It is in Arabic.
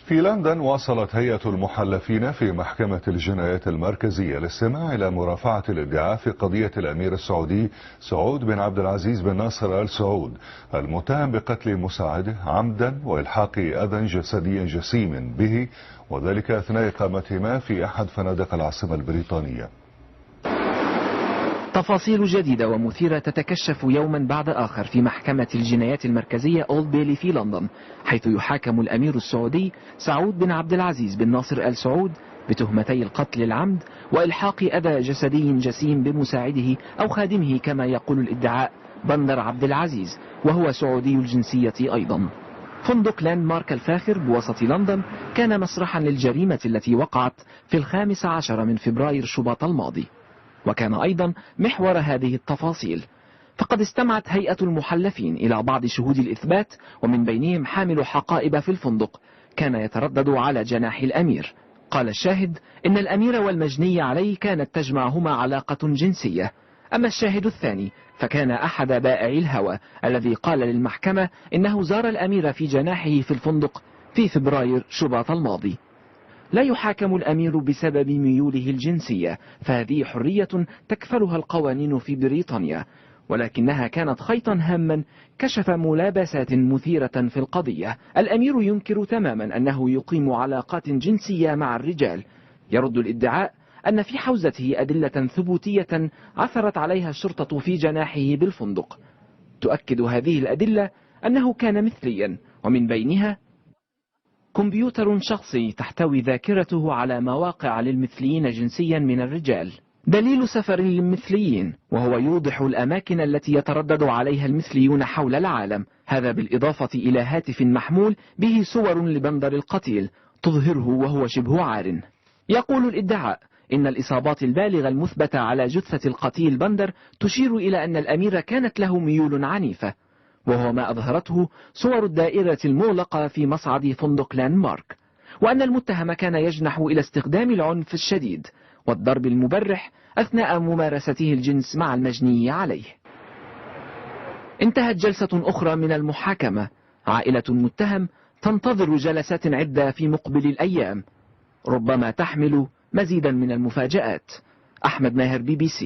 في لندن واصلت هيئة المحلفين في محكمة الجنايات المركزية الاستماع إلى مرافعة الادعاء في قضية الأمير السعودي سعود بن عبد العزيز بن ناصر آل سعود المتهم بقتل مساعده عمدا وإلحاق أذى جسدي جسيم به، وذلك أثناء إقامتهما في أحد فنادق العاصمة البريطانية. تفاصيل جديدة ومثيرة تتكشف يوما بعد آخر في محكمة الجنايات المركزية أولد بيلي في لندن، حيث يحاكم الأمير السعودي سعود بن عبد العزيز بن ناصر آل سعود بتهمتي القتل العمد وإلحاق أذى جسدي جسيم بمساعده أو خادمه كما يقول الادعاء بندر عبد العزيز، وهو سعودي الجنسية أيضا. فندق لاند مارك الفاخر بوسط لندن كان مسرحا للجريمة التي وقعت في 15 من فبراير شباط الماضي، وكان أيضا محور هذه التفاصيل. فقد استمعت هيئة المحلفين إلى بعض شهود الإثبات، ومن بينهم حامل حقائب في الفندق كان يتردد على جناح الأمير. قال الشاهد إن الأمير والمجني عليه كانت تجمعهما علاقة جنسية. أما الشاهد الثاني فكان أحد بائعي الهوى الذي قال للمحكمة إنه زار الأمير في جناحه في الفندق في فبراير شباط الماضي. لا يحاكم الأمير بسبب ميوله الجنسية، فهذه حرية تكفلها القوانين في بريطانيا، ولكنها كانت خيطا هاما كشف ملابسات مثيرة في القضية. الأمير ينكر تماما أنه يقيم علاقات جنسية مع الرجال. يرد الادعاء أن في حوزته أدلة ثبوتية عثرت عليها الشرطة في جناحه بالفندق تؤكد هذه الأدلة أنه كان مثليا، ومن بينها كمبيوتر شخصي تحتوي ذاكرته على مواقع للمثليين جنسيا من الرجال، دليل سفر للمثليين، وهو يوضح الأماكن التي يتردد عليها المثليون حول العالم، هذا بالإضافة إلى هاتف محمول به صور لبندر القتيل تظهره وهو شبه عار. يقول الادعاء إن الإصابات البالغة المثبتة على جثة القتيل بندر تشير إلى أن الأمير كانت له ميول عنيفة، وهو ما أظهرته صور الدائرة المغلقة في مصعد فندق لاند مارك، وأن المتهم كان يجنح إلى استخدام العنف الشديد والضرب المبرح أثناء ممارسته الجنس مع المجني عليه. انتهت جلسة أخرى من المحاكمة. عائلة المتهم تنتظر جلسات عدة في مقبل الأيام، ربما تحمل مزيدا من المفاجآت. أحمد ماهر، BBC.